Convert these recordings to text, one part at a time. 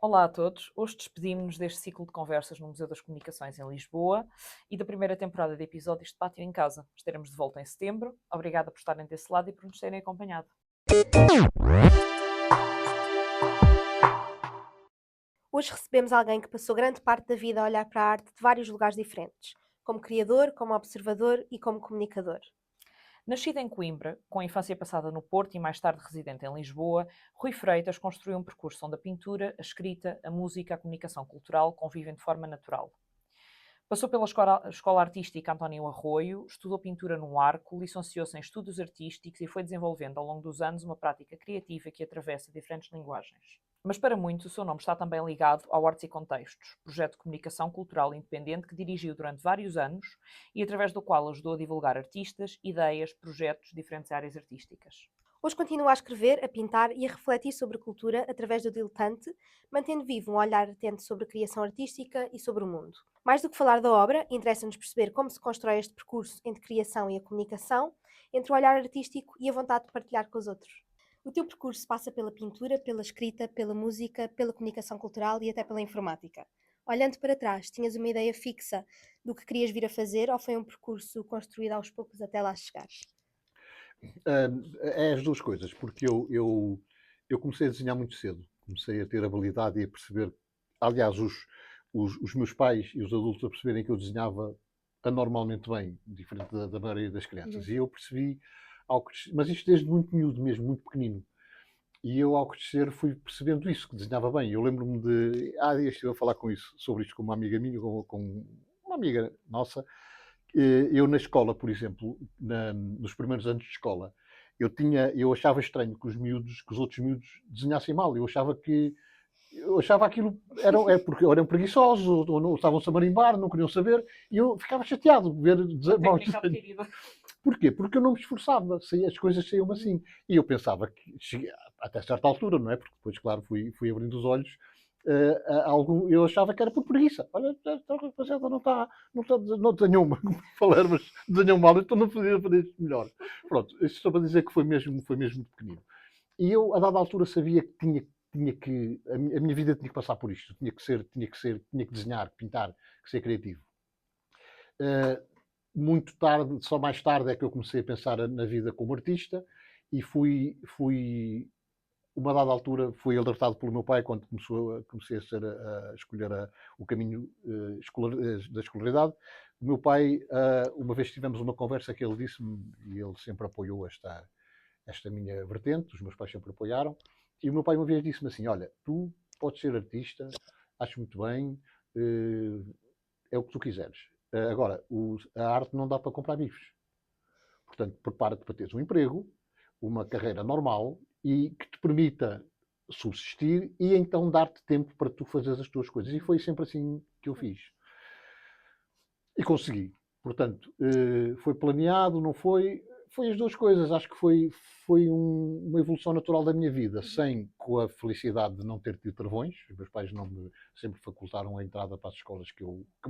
Olá a todos. Hoje despedimos-nos deste ciclo de conversas no Museu das Comunicações em Lisboa e da primeira temporada de episódios de Pátio em Casa. Estaremos de volta em setembro. Obrigada por estarem desse lado e por nos terem acompanhado. Hoje recebemos alguém que passou grande parte da vida a olhar para a arte de vários lugares diferentes, como criador, como observador e como comunicador. Nascido em Coimbra, com a infância passada no Porto e mais tarde residente em Lisboa, Rui Freitas construiu um percurso onde a pintura, a escrita, a música e a comunicação cultural convivem de forma natural. Passou pela Escola Artística António Arroio, estudou pintura no Arco, licenciou-se em Estudos Artísticos e foi desenvolvendo ao longo dos anos uma prática criativa que atravessa diferentes linguagens. Mas para muitos o seu nome está também ligado ao Artes e Contextos, projeto de comunicação cultural independente que dirigiu durante vários anos e através do qual ajudou a divulgar artistas, ideias, projetos de diferentes áreas artísticas. Hoje continua a escrever, a pintar e a refletir sobre a cultura através do diletante, mantendo vivo um olhar atento sobre a criação artística e sobre o mundo. Mais do que falar da obra, interessa-nos perceber como se constrói este percurso entre criação e a comunicação, entre o olhar artístico e a vontade de partilhar com os outros. O teu percurso passa pela pintura, pela escrita, pela música, pela comunicação cultural e até pela informática. Olhando para trás, tinhas uma ideia fixa do que querias vir a fazer ou foi um percurso construído aos poucos até lá chegares? É as duas coisas, porque eu comecei a desenhar muito cedo. Comecei a ter habilidade e a perceber. Aliás, os meus pais e os adultos a perceberem que eu desenhava anormalmente bem, diferente da maioria das crianças. Uhum. E eu percebi, mas isto desde muito miúdo mesmo, muito pequenino. E eu, ao crescer, fui percebendo isso, que desenhava bem. Eu lembro-me de. Há dias estive a falar sobre isto com uma amiga minha, com uma amiga nossa. Eu na escola, por exemplo, nos primeiros anos de escola, eu achava estranho que os outros miúdos desenhassem mal. Eu achava aquilo é porque ou eram preguiçosos ou não estavam-se a marimbar, não queriam saber, e eu ficava chateado de ver maus Técnica desenhos. adquirida. Porquê? Porque eu não me esforçava, as coisas saíam assim. E eu pensava que, até certa altura, não é? Porque depois, claro, fui abrindo os olhos. Eu achava que era por preguiça. Olha, esta rapaziada não desenhou mal, falar, mas desenhou mal, então não podia fazer isto melhor. Pronto, isto só para dizer que foi mesmo de pequenino. E eu, a dada altura, sabia que tinha que, a minha vida tinha que passar por isto. Tinha que desenhar, pintar, que ser criativo. Uh, Muito tarde, só mais tarde é que eu comecei a pensar na vida como artista e uma dada altura, fui alertado pelo meu pai quando comecei a escolher o caminho da escolaridade. O meu pai, uma vez tivemos uma conversa que ele disse-me, e ele sempre apoiou esta minha vertente, os meus pais sempre apoiaram, e o meu pai uma vez disse-me assim, olha, tu podes ser artista, acho muito bem, é o que tu quiseres. Agora, a arte não dá para comprar bifes. Portanto, prepara-te para teres um emprego, uma carreira normal e que te permita subsistir e então dar-te tempo para tu fazeres as tuas coisas. E foi sempre assim que eu fiz. E consegui. Portanto, foi planeado, não foi? Foi as duas coisas. Acho que foi uma evolução natural da minha vida, sem com a felicidade de não ter tido travões. Os meus pais não me sempre facultaram a entrada para as escolas que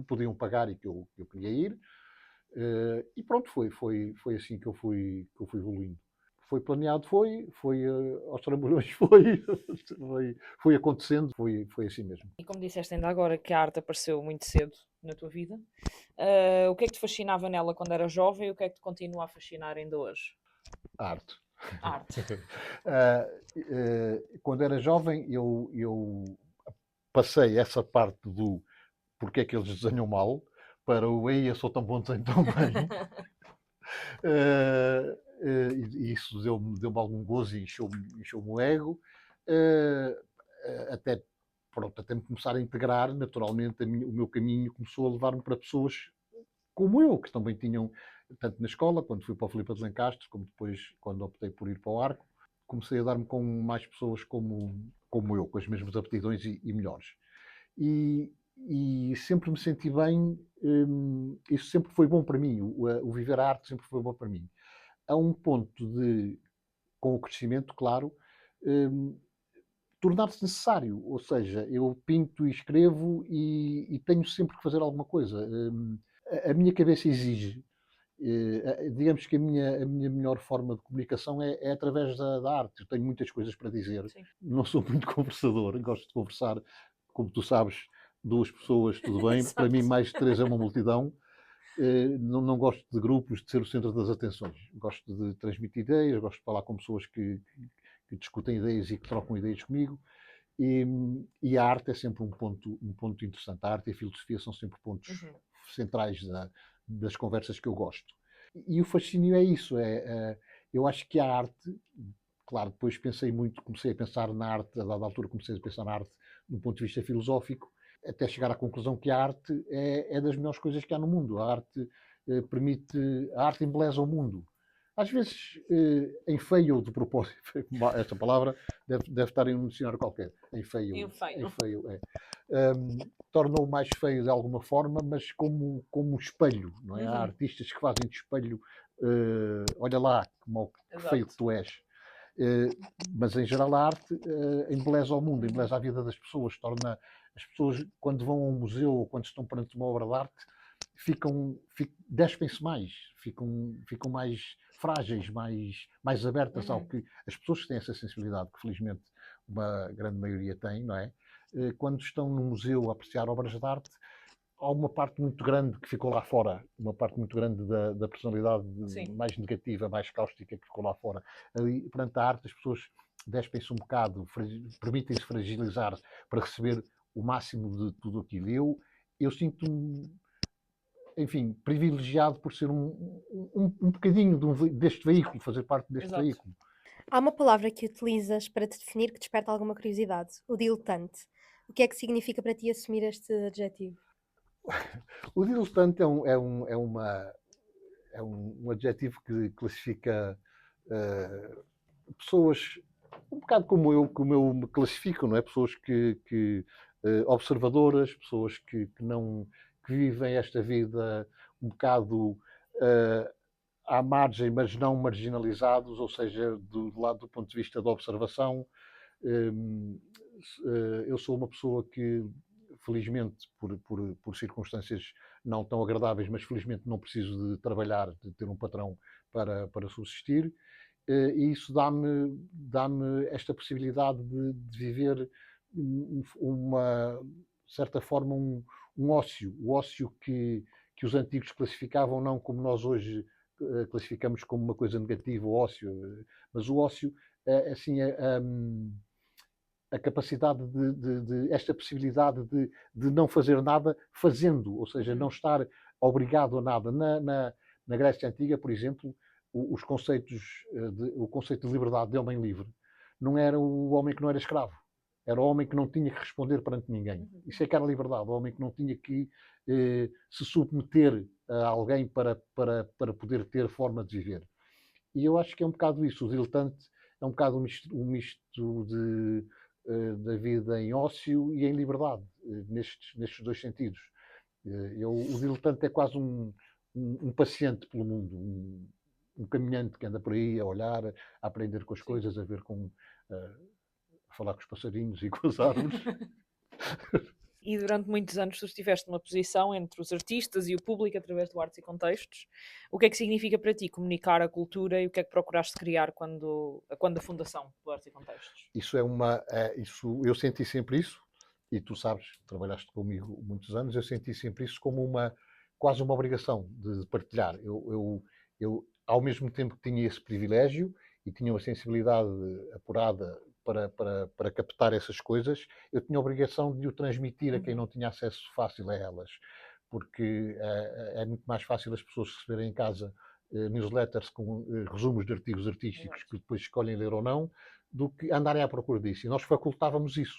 podiam pagar e que eu queria ir. E pronto, foi assim que eu fui evoluindo. Foi planeado, foi aos trambolhões, foi acontecendo, foi assim mesmo. E como disseste ainda agora que a arte apareceu muito cedo na tua vida, o que é que te fascinava nela quando era jovem e o que é que te continua a fascinar ainda hoje? A arte. A arte. Quando era jovem, eu passei essa parte do porque é que eles desenham mal para o ei, eu sou tão bom, desenho tão bem. E isso deu-me algum gozo e encheu-me o ego. Uh, até, pronto, até me começar a integrar, naturalmente, o meu caminho começou a levar-me para pessoas como eu, que também tinham, tanto na escola, quando fui para o Filipe de Lencastre, como depois, quando optei por ir para o Arco, comecei a dar-me com mais pessoas como eu, com as mesmas aptidões e melhores. E sempre me senti bem, isso sempre foi bom para mim, o viver a arte sempre foi bom para mim. A um ponto de, com o crescimento, claro, hum, tornar-se necessário, ou seja, eu pinto e escrevo e tenho sempre que fazer alguma coisa. A minha cabeça exige. digamos que a minha melhor forma de comunicação é através da arte. Eu tenho muitas coisas para dizer. Sim. Não sou muito conversador, gosto de conversar, como tu sabes, duas pessoas, tudo bem. Para mim, Exato. mais de três é uma multidão. Não gosto de grupos, de ser o centro das atenções. Gosto de transmitir ideias, gosto de falar com pessoas que discutem ideias e que trocam ideias comigo. E a arte é sempre um ponto interessante. A arte e a filosofia são sempre pontos Uhum. centrais das conversas que eu gosto. E o fascínio é isso. Eu acho que a arte, claro, depois comecei a pensar na arte, a dada altura comecei a pensar na arte do ponto de vista filosófico, até chegar à conclusão que a arte é das melhores coisas que há no mundo. A arte a arte embeleza o mundo. Às vezes enfeia-o de propósito. Esta palavra deve estar em um dicionário qualquer. Enfeia-o. É. Torna-o mais feio de alguma forma, mas como um espelho, não é? Há Uhum. artistas que fazem de espelho, olha lá, que feio que tu és. Mas em geral a arte embeleza o mundo, embeleza a vida das pessoas, torna as pessoas, quando vão a um museu ou quando estão perante uma obra de arte, despem-se mais, ficam mais frágeis, mais abertas ao que as pessoas que têm essa sensibilidade, que felizmente uma grande maioria tem, não é? Quando estão no museu a apreciar obras de arte, há uma parte muito grande que ficou lá fora, uma parte muito grande da personalidade Sim. mais negativa, mais cáustica que ficou lá fora. Ali, perante a arte, as pessoas despem-se um bocado, permitem-se fragilizar para receber o máximo de tudo aquilo. Eu sinto-me, enfim, privilegiado por ser um bocadinho deste veículo, fazer parte deste Exato. veículo. Há uma palavra que utilizas para te definir que desperta alguma curiosidade: o diletante. O que é que significa para ti assumir este adjetivo? O diletante é um adjetivo que classifica pessoas um bocado como eu me classifico, não é? Pessoas observadoras, pessoas que vivem esta vida um bocado à margem, mas não marginalizados, ou seja, do lado do ponto de vista da observação. Eu sou uma pessoa que, felizmente, por circunstâncias não tão agradáveis, mas felizmente não preciso de trabalhar, de ter um patrão para subsistir. E isso dá-me esta possibilidade de viver de certa forma, um ócio. O ócio que os antigos classificavam não como nós hoje classificamos como uma coisa negativa, o ócio, mas o ócio é assim a capacidade esta possibilidade de não fazer nada fazendo, ou seja, não estar obrigado a nada. Na Grécia Antiga, por exemplo, os conceitos o conceito de liberdade de homem livre não era o homem que não era escravo, era o homem que não tinha que responder perante ninguém. Isso é que era liberdade, o homem que não tinha que se submeter a alguém para poder ter forma de viver. E eu acho que é um bocado isso. O diletante é um bocado um misto da vida em ócio e em liberdade, nestes dois sentidos. O diletante é quase um paciente pelo mundo, um caminhante que anda por aí a olhar, a aprender com as coisas, a falar com os passarinhos e com as árvores. E durante muitos anos tu estiveste numa posição entre os artistas e o público através do Artes e Contextos. O que é que significa para ti comunicar a cultura e o que é que procuraste criar quando a fundação do Artes e Contextos? Isso eu senti sempre isso, e tu sabes, trabalhaste comigo muitos anos, eu senti sempre isso como quase uma obrigação de partilhar. Eu, ao mesmo tempo que tinha esse privilégio e tinha uma sensibilidade apurada para captar essas coisas, eu tinha a obrigação de o transmitir a quem não tinha acesso fácil a elas, porque é muito mais fácil as pessoas receberem em casa newsletters com resumos de artigos artísticos que depois escolhem ler ou não, do que andarem à procura disso. E nós facultávamos isso.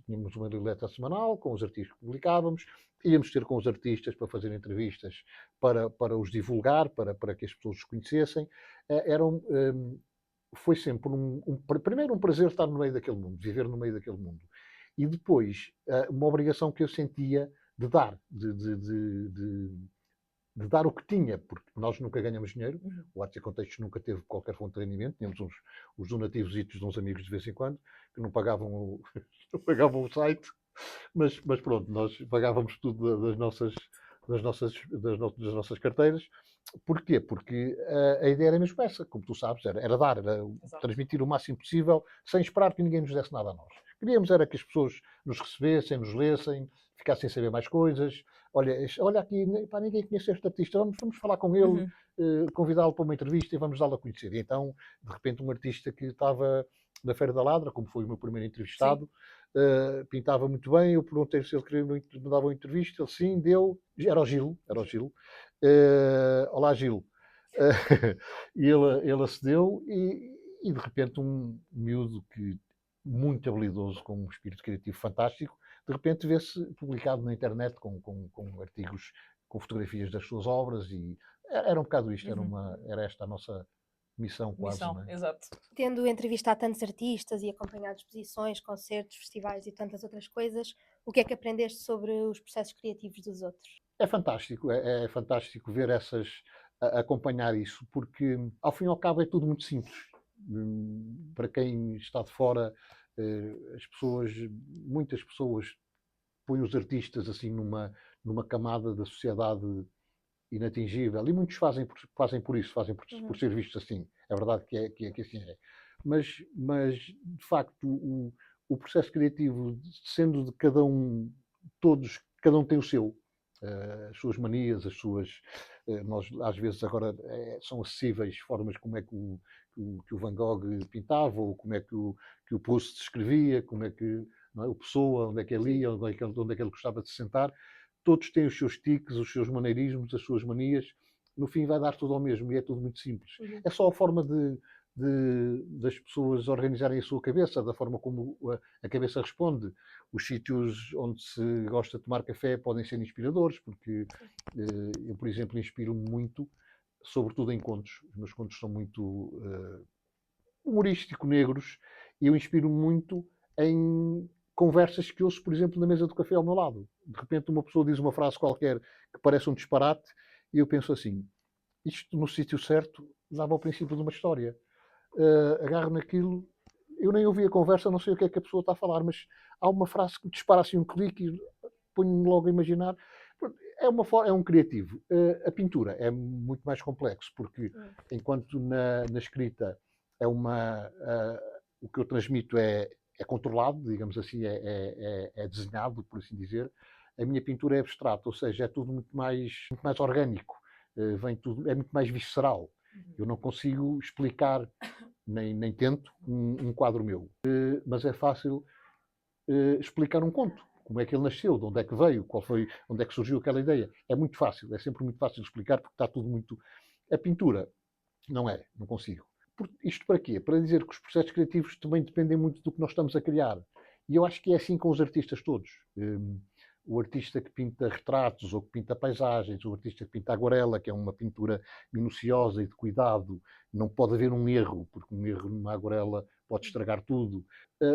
Tínhamos uma newsletter semanal com os artigos que publicávamos, íamos ter com os artistas para fazer entrevistas, para os divulgar, para que as pessoas os conhecessem. Foi sempre primeiro um prazer estar no meio daquele mundo, viver no meio daquele mundo. E depois uma obrigação que eu sentia de dar, de dar o que tinha, porque nós nunca ganhamos dinheiro, o Artes e Contextos nunca teve qualquer fonte de rendimento, tínhamos os donativos de uns amigos de vez em quando, que não pagavam não pagavam o site, mas pronto, nós pagávamos tudo das nossas carteiras. Porquê? Porque a ideia era mesmo essa, como tu sabes, era dar, era transmitir o máximo possível, sem esperar que ninguém nos desse nada a nós. Queríamos era que as pessoas nos recebessem, nos lessem, ficassem a saber mais coisas. Olha aqui, pá, ninguém conhece este artista, vamos falar com ele, convidá-lo para uma entrevista e vamos dá-lo a conhecer. E então, de repente, um artista que estava na Feira da Ladra, como foi o meu primeiro entrevistado, pintava muito bem, eu perguntei se ele queria me dar uma entrevista, ele sim, deu, era o Gil. Olá, Gil. E ele acedeu e de repente um miúdo muito habilidoso, com um espírito criativo fantástico, de repente vê-se publicado na internet com artigos, com fotografias das suas obras e era um bocado isto, era esta a nossa missão quase. Não é? Exato. Tendo entrevistado tantos artistas e acompanhado exposições, concertos, festivais e tantas outras coisas, o que é que aprendeste sobre os processos criativos dos outros? É fantástico, é fantástico ver acompanhar isso, porque ao fim e ao cabo é tudo muito simples. Para quem está de fora, muitas pessoas põem os artistas assim numa camada da sociedade inatingível, e muitos fazem por isso, por ser vistos assim. É verdade que assim é. Mas de facto, o processo criativo, sendo de cada um, cada um tem o seu. As suas manias, nós às vezes agora são acessíveis formas como é que o Van Gogh pintava, ou como é que o Proust escrevia, como é que o Pessoa, onde é que ele ia, onde é que ele gostava de se sentar. Todos têm os seus tiques, os seus maneirismos, as suas manias. No fim vai dar tudo ao mesmo e é tudo muito simples. É só a forma das pessoas organizarem a sua cabeça, da forma como a cabeça responde. Os sítios onde se gosta de tomar café podem ser inspiradores, porque eu, por exemplo, inspiro-me muito, sobretudo em contos. Os meus contos são muito humorístico-negros, e eu inspiro-me muito em conversas que ouço, por exemplo, na mesa do café ao meu lado. De repente uma pessoa diz uma frase qualquer que parece um disparate, e eu penso assim, isto no sítio certo dava ao princípio de uma história. Agarro naquilo, eu nem ouvi a conversa, não sei o que é que a pessoa está a falar, mas há uma frase que dispara assim um clique e ponho-me logo a imaginar. É um criativo. A pintura é muito mais complexo, porque enquanto na escrita o que eu transmito é controlado, digamos assim, é desenhado, por assim dizer. A minha pintura é abstrata, ou seja, é tudo muito mais orgânico, é muito mais visceral. Eu não consigo explicar, nem tento, um quadro meu. Mas é fácil explicar um conto. Como é que ele nasceu, de onde é que veio, onde é que surgiu aquela ideia. É muito fácil, é sempre muito fácil de explicar, porque está tudo muito... A pintura, não consigo. Isto para quê? Para dizer que os processos criativos também dependem muito do que nós estamos a criar. E eu acho que é assim com os artistas todos. O artista que pinta retratos, ou que pinta paisagens, o artista que pinta aguarela, que é uma pintura minuciosa e de cuidado, não pode haver um erro, porque um erro numa aguarela pode estragar tudo.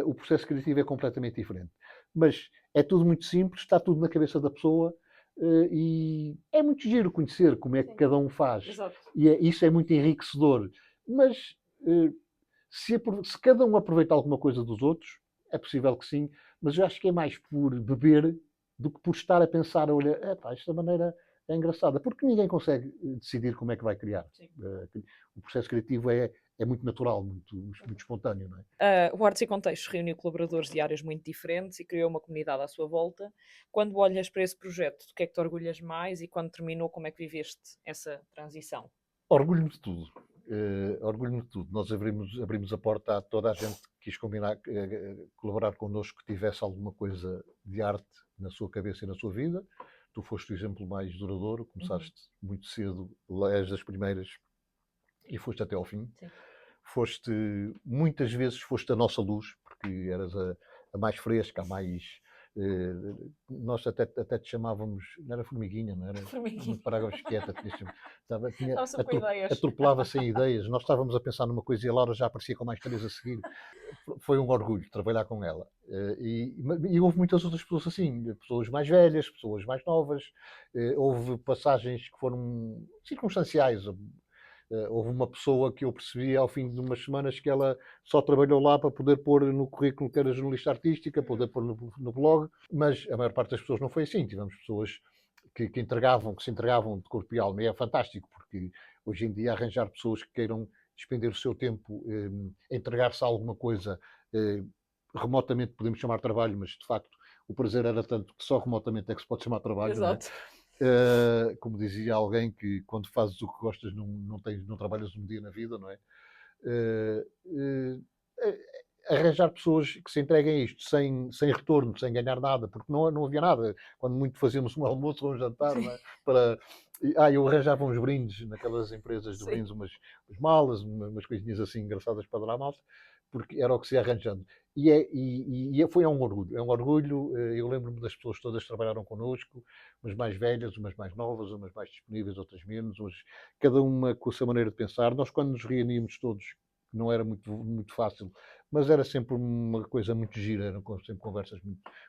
O processo criativo é completamente diferente. Mas é tudo muito simples, está tudo na cabeça da pessoa, e é muito giro conhecer como é que cada um faz. Exato. E isso é muito enriquecedor. Mas se cada um aproveita alguma coisa dos outros, é possível que sim, mas eu acho que é mais por beber do que por estar a pensar, olha, esta maneira é engraçada, porque ninguém consegue decidir como é que vai criar. O processo criativo é muito natural, muito espontâneo. Não é? O Artes e Contextos reuniu colaboradores de áreas muito diferentes e criou uma comunidade à sua volta. Quando olhas para esse projeto, do que é que te orgulhas mais, e quando terminou, como é que viveste essa transição? Orgulho-me de tudo. Orgulho-me de tudo. Nós abrimos a porta a toda a gente que quis colaborar connosco, que tivesse alguma coisa de arte na sua cabeça e na sua vida. Tu foste o exemplo mais duradouro, começaste muito cedo, és das primeiras e foste até ao fim. Sim. Muitas vezes foste a nossa luz, porque eras a mais fresca, a mais... nós até te chamávamos, não era formiguinha, não era? Formiguinha. Parávamos quieta, atropelava sem ideias. Nós estávamos a pensar numa coisa e a Laura já aparecia com mais três a seguir. Foi um orgulho trabalhar com ela. E houve muitas outras pessoas assim, pessoas mais velhas, pessoas mais novas. Houve passagens que foram circunstanciais. Houve uma pessoa que eu percebi ao fim de umas semanas que ela só trabalhou lá para poder pôr no currículo que era jornalista artística, poder pôr no blog, mas a maior parte das pessoas não foi assim. Tivemos pessoas que se entregavam de corpo e alma. E é fantástico, porque hoje em dia arranjar pessoas que queiram despender o seu tempo, entregar-se a alguma coisa, remotamente podemos chamar trabalho, mas de facto o prazer era tanto que só remotamente é que se pode chamar trabalho, não é? Exato. Como dizia alguém, que quando fazes o que gostas não trabalhas um dia na vida, não é? Eh, eh, Arranjar pessoas que se entreguem a isto sem retorno, sem ganhar nada, porque não havia nada. Quando muito fazíamos um almoço ou um jantar, não é? Eu arranjava uns brindes naquelas empresas de Sim. brindes, umas malas, umas coisinhas assim engraçadas para dar à malta, porque era o que se ia arranjando. Foi um orgulho, eu lembro-me das pessoas todas que trabalharam connosco, umas mais velhas, umas mais novas, umas mais disponíveis, outras menos, cada uma com a sua maneira de pensar. Nós, quando nos reuníamos todos, não era muito fácil, mas era sempre uma coisa muito gira, eram sempre conversas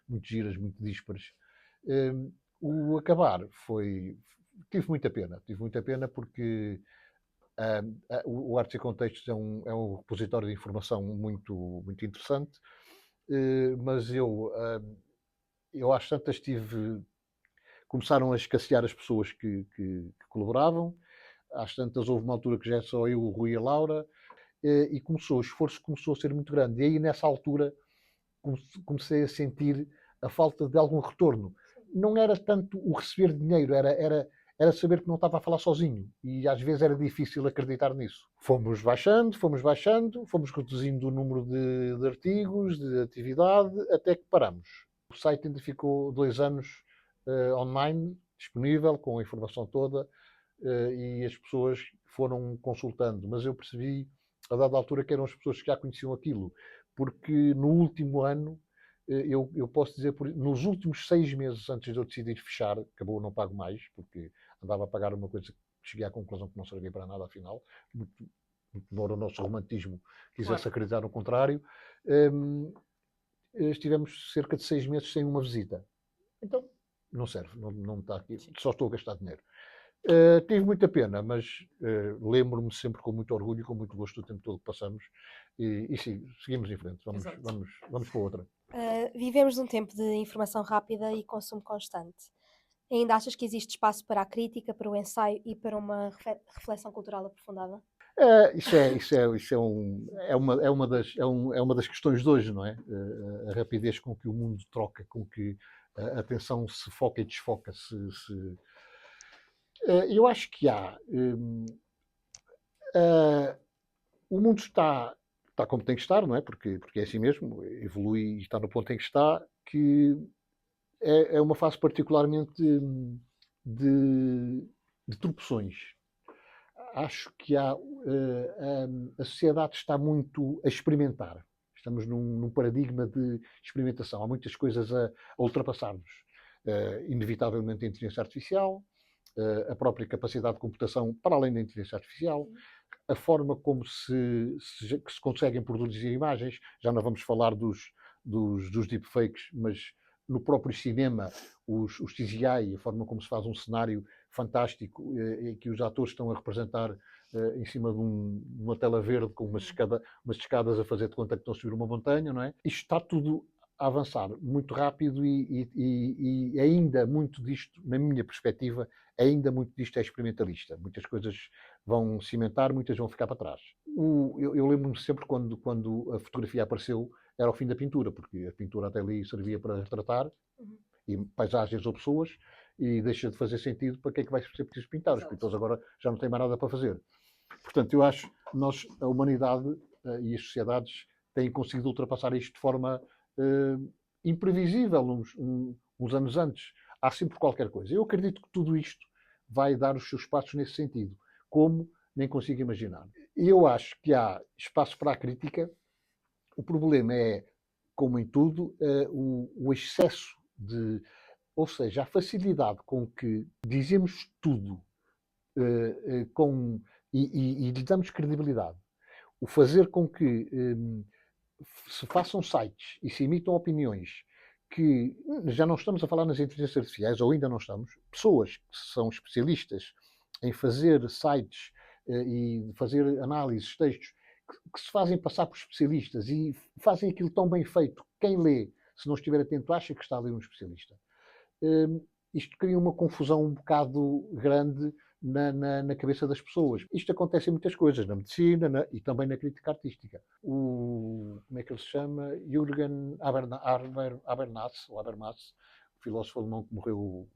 muito giras, muito díspares. O acabar tive muita pena porque o Artes e Contextos é um repositório de informação muito interessante, mas eu às tantas começaram a escassear as pessoas que colaboravam, às tantas houve uma altura que já é só eu, o Rui e a Laura, e o esforço começou a ser muito grande. E aí, nessa altura, comecei a sentir a falta de algum retorno. Não era tanto o receber dinheiro, era saber que não estava a falar sozinho. E às vezes era difícil acreditar nisso. Fomos baixando, fomos reduzindo o número de artigos, de atividade, até que paramos. O site ainda ficou 2 anos online, disponível, com a informação toda, e as pessoas foram consultando. Mas eu percebi, a dada altura, que eram as pessoas que já conheciam aquilo, porque no último ano, eu posso dizer, nos últimos 6 meses antes de eu decidir fechar, acabou, não pago mais, porque andava a pagar uma coisa que cheguei à conclusão que não servia para nada, afinal, muito, embora o nosso romantismo quisesse Claro. acreditar no contrário. Estivemos cerca de 6 meses sem uma visita. Então, não serve, não está aqui, só estou a gastar dinheiro. Tive muita pena, mas lembro-me sempre com muito orgulho e com muito gosto do tempo todo que passamos. E sim, seguimos em frente. Exato. Vamos para outra. Vivemos num tempo de informação rápida e consumo constante. Ainda achas que existe espaço para a crítica, para o ensaio e para uma reflexão cultural aprofundada? É uma das questões de hoje, não é? A rapidez com que o mundo troca, com que a atenção se foca e desfoca. Eu acho que há. O mundo está como tem que estar, não é? Porque é assim mesmo, evolui e está no ponto em que está, que é uma fase particularmente de, de tropeções. Acho que a sociedade está muito a experimentar. Estamos num paradigma de experimentação. Há muitas coisas a ultrapassar-nos. Inevitavelmente a inteligência artificial, a própria capacidade de computação para além da inteligência artificial, a forma como que se conseguem produzir imagens. Já não vamos falar dos deepfakes, mas no próprio cinema, os CGI, a forma como se faz um cenário fantástico, em que os atores estão a representar em cima de uma tela verde com umas escadas a fazer de conta que estão a subir uma montanha, não é? Isto está tudo a avançar muito rápido e ainda muito disto, na minha perspectiva, ainda muito disto é experimentalista. Muitas coisas vão cimentar, muitas vão ficar para trás. Eu lembro-me sempre quando a fotografia apareceu, era o fim da pintura, porque a pintura até ali servia para retratar e paisagens ou pessoas, e deixa de fazer sentido. Para que é que vai ser preciso pintar? Os pintores agora já não têm mais nada para fazer. Portanto, eu acho que a humanidade e as sociedades têm conseguido ultrapassar isto de forma imprevisível uns anos antes. Há sempre qualquer coisa. Eu acredito que tudo isto vai dar os seus passos nesse sentido. Como? Nem consigo imaginar. Eu acho que há espaço para a crítica. O problema é, como em tudo, o excesso ou seja, a facilidade com que dizemos tudo e lhe damos credibilidade. O fazer com que se façam sites e se emitam opiniões que já não estamos a falar nas inteligências artificiais, ou ainda não estamos, pessoas que são especialistas em fazer sites e fazer análises, textos, que se fazem passar por especialistas e fazem aquilo tão bem feito. Quem lê, se não estiver atento, acha que está a ler um especialista. isto cria uma confusão um bocado grande na cabeça das pessoas. Isto acontece em muitas coisas, na medicina e também na crítica artística. Como é que ele se chama? Jürgen Habermas, o filósofo alemão que morreu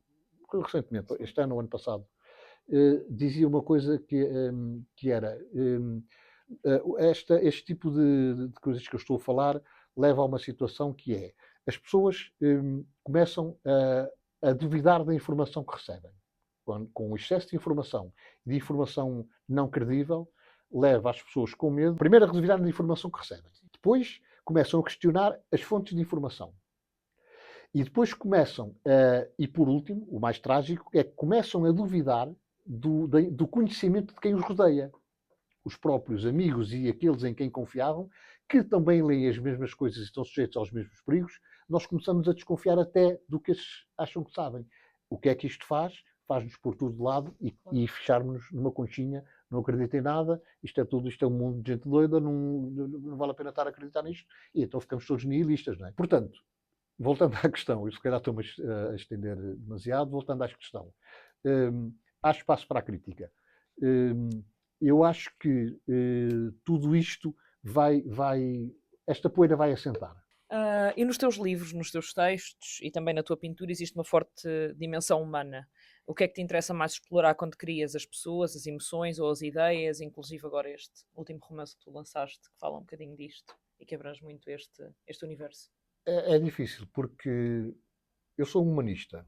recentemente, este ano ou ano passado, dizia uma coisa que era este tipo de coisas que eu estou a falar leva a uma situação que é as pessoas começam a duvidar da informação que recebem. Com o excesso de informação e de informação não credível, leva as pessoas com medo, primeiro a duvidar da informação que recebem. Depois começam a questionar as fontes de informação. E depois começam, e por último, o mais trágico, é que começam a duvidar do conhecimento de quem os rodeia. Os próprios amigos e aqueles em quem confiavam, que também leem as mesmas coisas e estão sujeitos aos mesmos perigos, nós começamos a desconfiar até do que eles acham que sabem. O que é que isto faz? Faz-nos pôr tudo de lado e fecharmos-nos numa conchinha, não acredito em nada, isto é um mundo de gente doida, não vale a pena estar a acreditar nisto, e então ficamos todos nihilistas, não é? Portanto, voltando à questão, eu se calhar estou-me a estender demasiado, voltando à questão, há espaço para a crítica. Eu acho que tudo isto esta poeira vai assentar. E nos teus livros, nos teus textos e também na tua pintura existe uma forte dimensão humana. O que é que te interessa mais explorar quando crias as pessoas, as emoções ou as ideias, inclusive agora este último romance que tu lançaste, que fala um bocadinho disto e que abrange muito este universo? É difícil, porque eu sou um humanista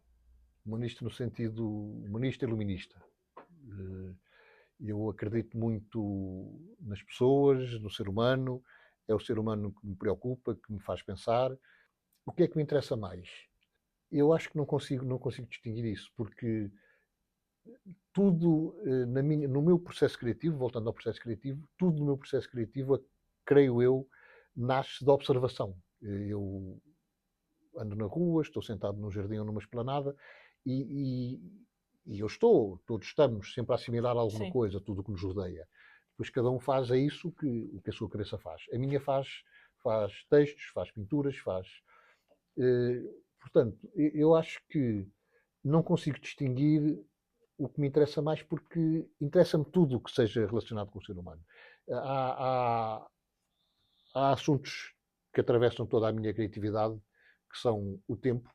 no sentido humanista e iluminista. Eu acredito muito nas pessoas, no ser humano, é o ser humano que me preocupa, que me faz pensar. O que é que me interessa mais? Eu acho que não consigo distinguir isso, porque tudo no meu processo criativo, voltando ao processo criativo, tudo no meu processo criativo, creio eu, nasce da observação. Eu ando na rua, estou sentado num jardim ou numa esplanada e todos estamos sempre a assimilar alguma Sim. coisa, tudo o que nos rodeia. Depois cada um faz isso o que a sua cabeça faz. A minha faz textos, faz pinturas, faz. Portanto, eu acho que não consigo distinguir o que me interessa mais porque interessa-me tudo o que seja relacionado com o ser humano. Há assuntos que atravessam toda a minha criatividade, que são o tempo.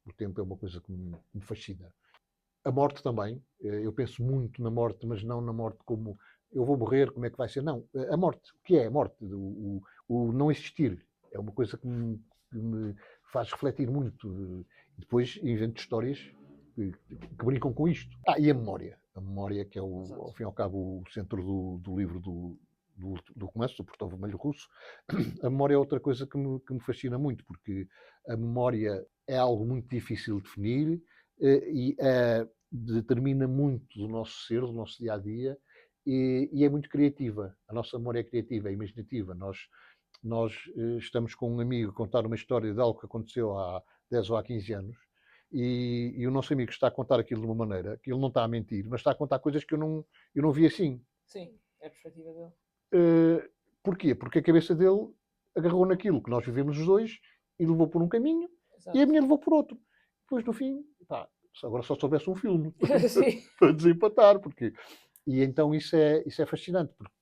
O tempo é uma coisa que me fascina. A morte também. Eu penso muito na morte, mas não na morte como eu vou morrer, como é que vai ser. Não, a morte. O que é a morte? O não existir. É uma coisa que me faz refletir muito. Depois invento histórias que brincam com isto. E a memória. A memória que é, ao fim e ao cabo, o centro do livro do romance, do Portão Vermelho Russo. A memória é outra coisa que me fascina muito, porque a memória é algo muito difícil de definir e determina muito do nosso ser, do nosso dia-a-dia, e é muito criativa. A nossa memória é criativa, é imaginativa. Nós estamos com um amigo a contar uma história de algo que aconteceu há 10 ou há 15 anos, e o nosso amigo está a contar aquilo de uma maneira que ele não está a mentir, mas está a contar coisas que eu não vi assim. Sim, é a perspectiva dele. Porquê? Porque a cabeça dele agarrou naquilo que nós vivemos os dois e levou por um caminho. Exato. E a minha levou por outro. Depois, no fim, agora só soubesse um filme Sim. para desempatar. E então isso é fascinante, porque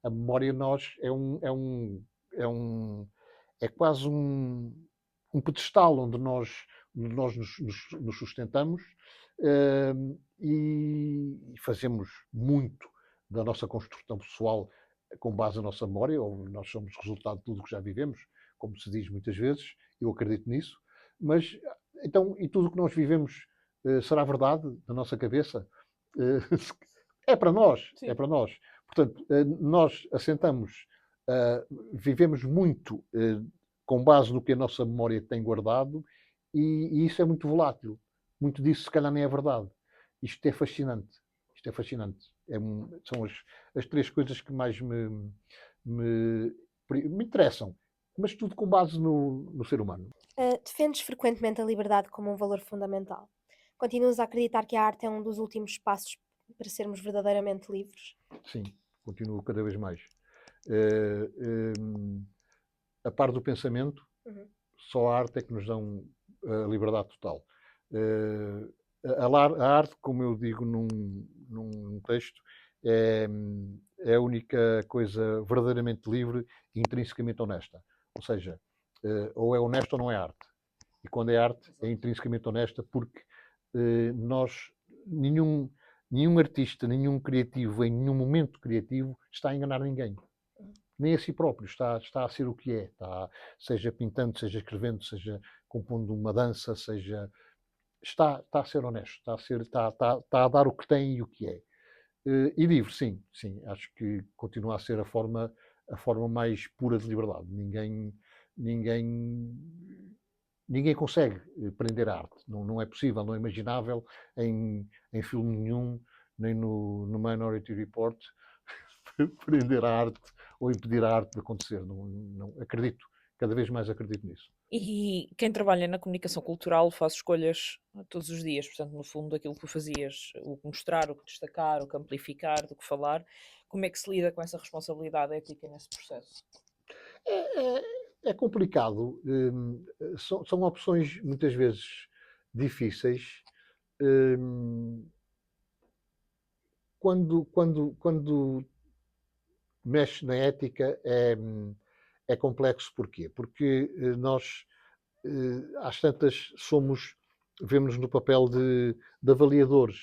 a memória em nós é quase um pedestal onde nós nos sustentamos e fazemos muito da nossa construção pessoal com base na nossa memória, ou nós somos resultado de tudo o que já vivemos, como se diz muitas vezes, eu acredito nisso, mas então, e tudo o que nós vivemos será verdade na nossa cabeça? É para nós, Sim. é para nós. Portanto, nós assentamos, vivemos muito com base no que a nossa memória tem guardado e isso é muito volátil. Muito disso, se calhar, nem é verdade. Isto é fascinante. Isto é fascinante. São as três coisas que mais me interessam. Mas tudo com base no ser humano. Defendes frequentemente a liberdade como um valor fundamental. Continuas a acreditar que a arte é um dos últimos passos para sermos verdadeiramente livres? Sim, continuo cada vez mais. A par do pensamento, só a arte é que nos dá a liberdade total. A arte, como eu digo num texto, é, é a única coisa verdadeiramente livre e intrinsecamente honesta. Ou seja, ou é honesta ou não é arte. E quando é arte, é intrinsecamente honesta, porque nós, nenhum, nenhum artista, nenhum criativo, em nenhum momento criativo, está a enganar ninguém. Nem a si próprio, está a ser o que é. Seja pintando, seja escrevendo, seja compondo uma dança, seja. Está a ser honesto, está a dar o que tem e o que é. E livre, sim, sim. Acho que continua a ser a forma mais pura de liberdade. Ninguém, ninguém consegue prender a arte. Não é possível, não é imaginável em filme nenhum, nem no Minority Report, prender a arte ou impedir a arte de acontecer. Não acredito, cada vez mais acredito nisso. E quem trabalha na comunicação cultural faz escolhas todos os dias, portanto, no fundo, daquilo que tu fazias, o que mostrar, o que destacar, o que amplificar, do que falar. Como é que se lida com essa responsabilidade ética nesse processo? É complicado. São opções muitas vezes difíceis. Quando mexe na ética é complexo. Porquê? Porque nós, às tantas, vemos-nos no papel de avaliadores,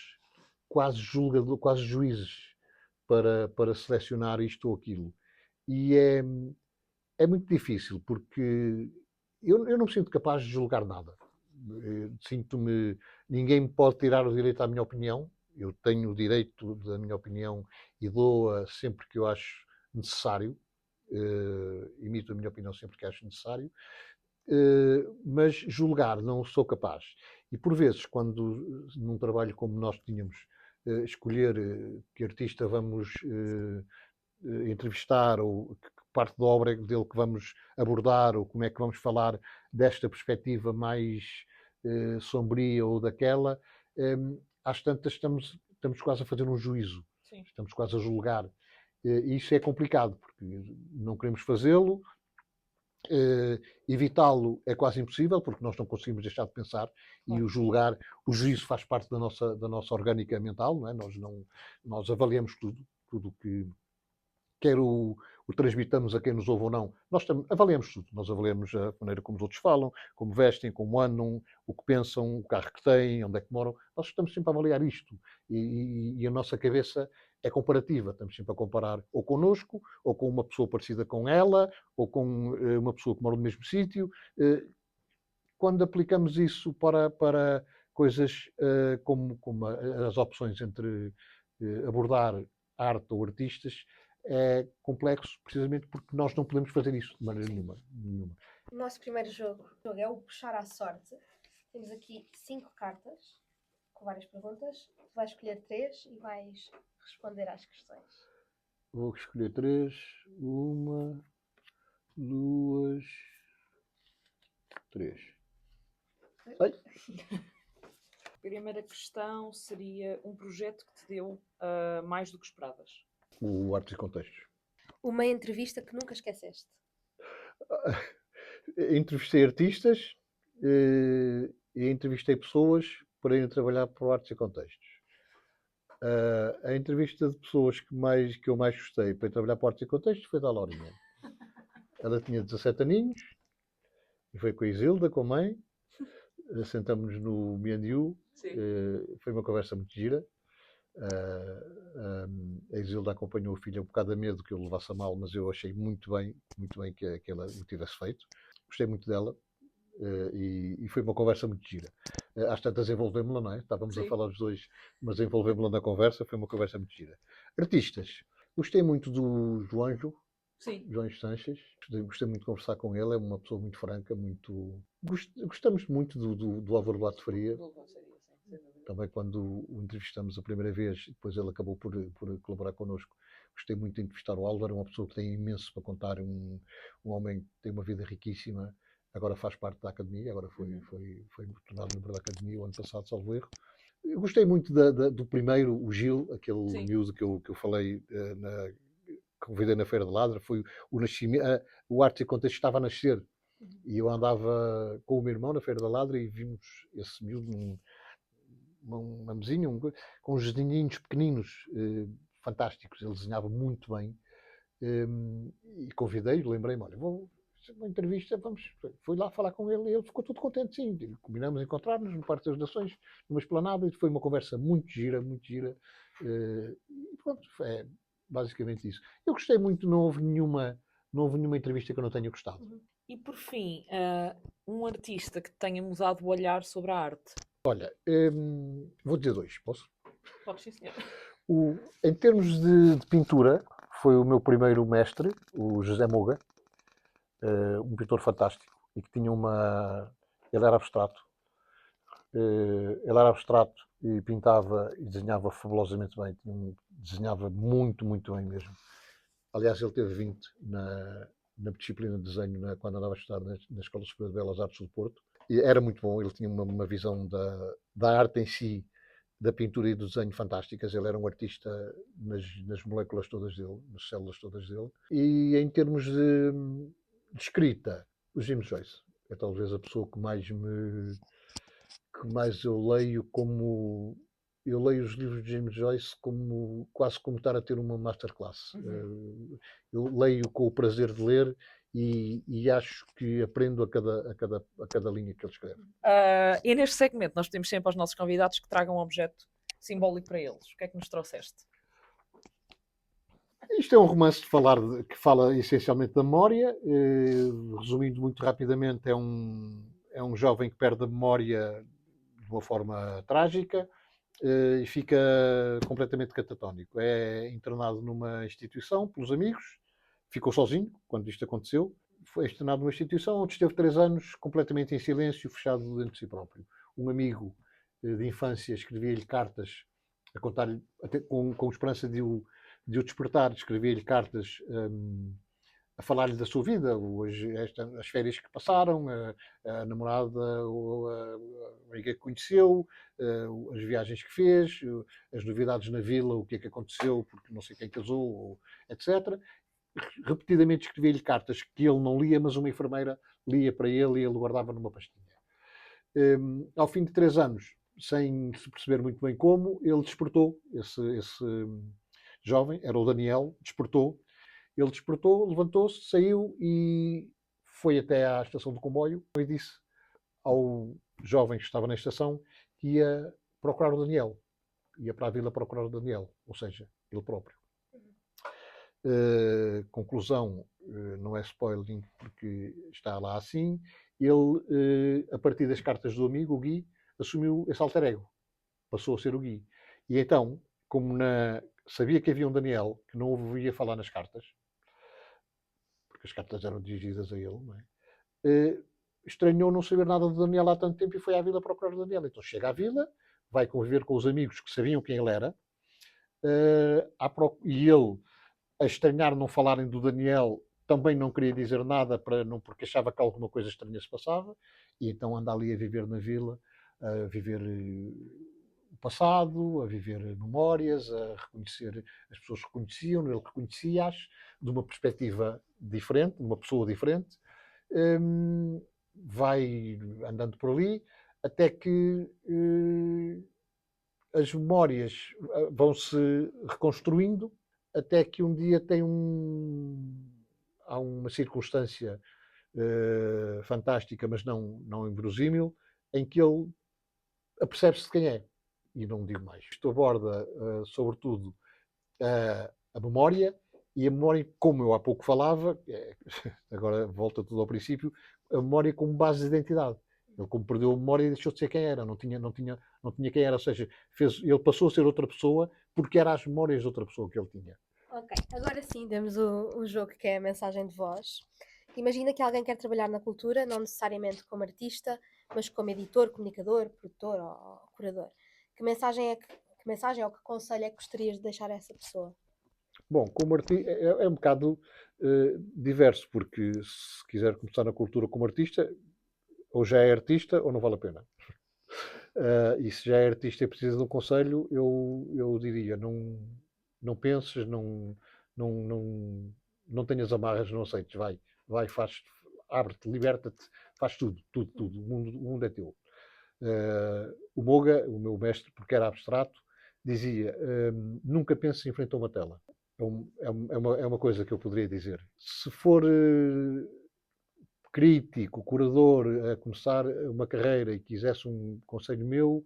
quase julgadores, quase juízes, para selecionar isto ou aquilo. E é muito difícil, porque eu não me sinto capaz de julgar nada. Sinto-me. Ninguém me pode tirar o direito à minha opinião. Eu tenho o direito da minha opinião e dou-a sempre que eu acho necessário. Emito a minha opinião sempre que acho necessário. Mas julgar não sou capaz. E por vezes, quando num trabalho como nós tínhamos, escolher que artista vamos entrevistar, ou que parte da obra dele que vamos abordar, ou como é que vamos falar desta perspectiva mais sombria ou daquela, às tantas estamos quase a fazer um juízo. Sim. Estamos quase a julgar. E isso é complicado, porque não queremos fazê-lo. Evitá-lo é quase impossível, porque nós não conseguimos deixar de pensar, e o juízo faz parte da nossa orgânica mental, não é? Nós avaliamos tudo que quer o transmitamos a quem nos ouve ou não. Nós avaliamos tudo. Nós avaliamos a maneira como os outros falam, como vestem, como andam, o que pensam, o carro que têm, onde é que moram. Nós estamos sempre a avaliar isto. E a nossa cabeça é comparativa. Estamos sempre a comparar ou connosco, ou com uma pessoa parecida com ela, ou com uma pessoa que mora no mesmo sítio. Quando aplicamos isso para coisas como as opções entre abordar arte ou artistas, é complexo precisamente porque nós não podemos fazer isso de maneira nenhuma. O nosso primeiro jogo é o puxar à sorte. Temos aqui 5 cartas com várias perguntas. Tu vais escolher 3 e vais responder às questões. Vou escolher 3. 1, 2, 3. A primeira questão seria um projeto que te deu mais do que esperavas. O Artes e Contextos. Uma entrevista que nunca esqueceste. Entrevistei artistas e entrevistei pessoas para irem trabalhar para o Artes e Contextos. A entrevista de pessoas que eu mais gostei para ir trabalhar para o Artes e Contextos foi da Laurinha. Ela tinha 17 aninhos e foi com a Isilda, com a mãe. Sentamos-nos no Me&You. Foi uma conversa muito gira. A Isilda acompanhou a filha um bocado a medo que eu levasse a mal, mas eu achei muito bem que ela o tivesse feito. Gostei muito dela e foi uma conversa muito gira. Às tantas envolvemos-la, não é? Estávamos a falar os dois, mas envolvemos-la na conversa, foi uma conversa muito gira. Artistas. Gostei muito do João Sanches. Gostei muito de conversar com ele, é uma pessoa muito franca, muito... Gostamos muito do Álvaro Lato Faria. Também quando o entrevistamos a primeira vez, depois ele acabou por colaborar connosco. Gostei muito de entrevistar o Álvaro, é uma pessoa que tem imenso para contar, um homem que tem uma vida riquíssima, agora faz parte da Academia, agora foi tornado membro da Academia o ano passado, salvo erro. Eu gostei muito do primeiro, o Gil, aquele miúdo que eu falei, convidei na Feira de Ladra, foi o nascimento, o Arte e Contexto estava a nascer. E eu andava com o meu irmão na Feira da Ladra e vimos esse miúdo uma mesinha, com uns desenhinhos pequeninos, fantásticos. Ele desenhava muito bem. E convidei-o, lembrei-me, olha, vou fazer uma entrevista, vamos. Fui lá falar com ele e ele ficou todo contente, sim. Combinamos encontrar-nos no Parque das Nações, numa esplanada, e foi uma conversa muito gira, muito gira. E pronto, é basicamente isso. Eu gostei muito, não houve nenhuma entrevista que eu não tenha gostado. E por fim, um artista que tenha mudado o olhar sobre a arte. Olha, vou dizer dois, posso? Pode sim, senhor. Em termos de pintura, foi o meu primeiro mestre, o José Moga, um pintor fantástico, e que tinha uma... Ele era abstrato. Ele era abstrato e pintava e desenhava fabulosamente bem. Desenhava muito, muito bem mesmo. Aliás, ele teve 20 na disciplina de desenho quando andava a estudar na Escola Superior de Belas Artes do Porto. E era muito bom, ele tinha uma visão da arte em si, da pintura e do desenho fantásticas. Ele era um artista nas moléculas todas dele, nas células todas dele. E em termos de escrita, o James Joyce é talvez a pessoa que mais eu leio como... Eu leio os livros de James Joyce quase como estar a ter uma masterclass. Eu leio com o prazer de ler e acho que aprendo a cada linha que ele escreve. E neste segmento nós pedimos sempre aos nossos convidados que tragam um objeto simbólico para eles. O que é que nos trouxeste? Isto é um romance que fala essencialmente da memória. Resumindo muito rapidamente, é um jovem que perde a memória de uma forma trágica e fica completamente catatónico. É internado numa instituição pelos amigos, ficou sozinho quando isto aconteceu. Foi internado numa instituição onde esteve 3 anos completamente em silêncio, fechado dentro de si próprio. Um amigo de infância escrevia-lhe cartas a contar-lhe, com esperança de o despertar, escrevia-lhe cartas a falar-lhe da sua vida, as férias que passaram, a namorada, a amiga que conheceu, as viagens que fez, as novidades na vila, o que é que aconteceu, porque não sei quem casou, etc. Repetidamente escrevia-lhe cartas que ele não lia, mas uma enfermeira lia para ele e ele guardava numa pastinha. Ao fim de 3 anos, sem se perceber muito bem como, ele despertou, esse jovem, era o Daniel, despertou. Ele despertou, levantou-se, saiu e foi até à estação do comboio e disse ao jovem que estava na estação que ia procurar o Daniel. Ia para a vila procurar o Daniel, ou seja, ele próprio. Conclusão, não é spoiling porque está lá assim. Ele, a partir das cartas do amigo, o Gui, assumiu esse alter ego. Passou a ser o Gui. E então, como sabia que havia um Daniel que não ouvia falar nas cartas, porque as cartas eram dirigidas a ele, não é? Estranhou não saber nada do Daniel há tanto tempo e foi à vila procurar o Daniel. Então chega à vila, vai conviver com os amigos que sabiam quem ele era, e ele, a estranhar não falarem do Daniel, também não queria dizer nada porque achava que alguma coisa estranha se passava, e então anda ali a viver na vila, a viver o passado, a viver memórias, a reconhecer, as pessoas reconheciam, ele reconhecia-as de uma perspectiva diferente, de uma pessoa diferente. Vai andando por ali até que as memórias vão-se reconstruindo até que um dia há uma circunstância fantástica, mas não inverosímil, em que ele apercebe-se de quem é. E não digo mais. Isto aborda, sobretudo, a memória, e a memória, como eu há pouco falava, agora volta tudo ao princípio, a memória como base de identidade. Ele, como perdeu a memória, deixou de ser quem era, não tinha quem era, ou seja, ele passou a ser outra pessoa porque era as memórias de outra pessoa que ele tinha. Ok, agora sim temos o jogo que é a mensagem de voz. Imagina que alguém quer trabalhar na cultura, não necessariamente como artista, mas como editor, comunicador, produtor ou curador. Que mensagem ou que conselho é que gostarias de deixar a essa pessoa? Bom, como artista é um bocado diverso, porque se quiser começar na cultura como artista, ou já é artista ou não vale a pena. E se já é artista e precisa de um conselho, eu diria, não penses, não tenhas amarras, não aceites, vai, faz, abre-te, liberta-te, faz tudo, tudo, tudo. O mundo é teu. O Moga, o meu mestre, porque era abstrato, dizia, nunca penses em frente a uma tela. É uma coisa que eu poderia dizer. Se for crítico, curador, a começar uma carreira e quisesse um conselho meu,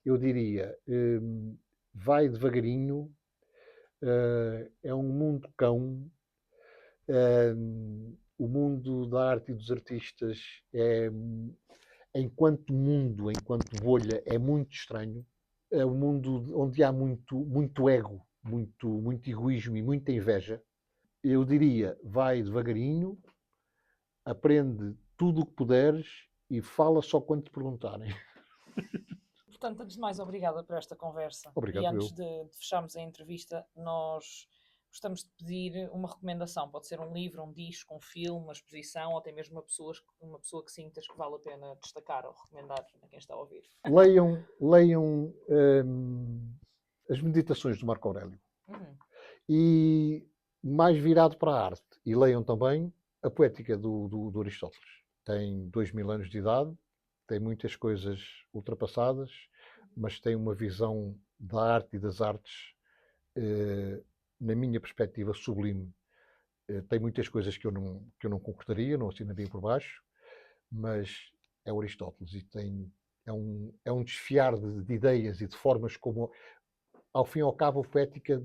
eu diria, vai devagarinho, é um mundo cão, o mundo da arte e dos artistas enquanto mundo, enquanto bolha, é muito estranho. É um mundo onde há muito ego, muito egoísmo e muita inveja. Eu diria, vai devagarinho, aprende tudo o que puderes e fala só quando te perguntarem. Portanto, antes de mais, obrigada por esta conversa. Obrigado, e antes de fecharmos a entrevista, nós gostamos de pedir uma recomendação. Pode ser um livro, um disco, um filme, uma exposição, ou até mesmo uma pessoa que sintas que vale a pena destacar ou recomendar a quem está a ouvir. Leiam as meditações do Marco Aurélio. E mais virado para a arte. E leiam também a Poética do Aristóteles. Tem 2000 anos de idade, tem muitas coisas ultrapassadas, mas tem uma visão da arte e das artes, na minha perspectiva, sublime. Tem muitas coisas que eu não concordaria, não assinaria por baixo, mas é o Aristóteles e é um desfiar de ideias e de formas como, ao fim e ao cabo, a Poética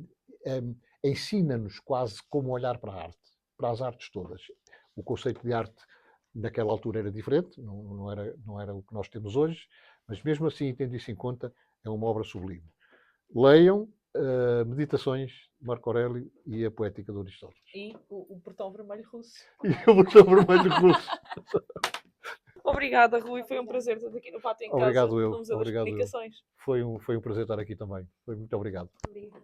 ensina-nos quase como olhar para a arte, para as artes todas. O conceito de arte naquela altura era diferente, não era o que nós temos hoje, mas mesmo assim, tendo isso em conta, é uma obra sublime. Leiam Meditações de Marco Aurélio e a Poética do Aristóteles. E o Portão Vermelho Russo. E o Portão Vermelho Russo. Obrigada, Rui. Foi um prazer estar aqui no Pátio em Casa. Obrigado eu. No Museu das Comunicações. Foi um prazer estar aqui também. Muito obrigado. Obrigada.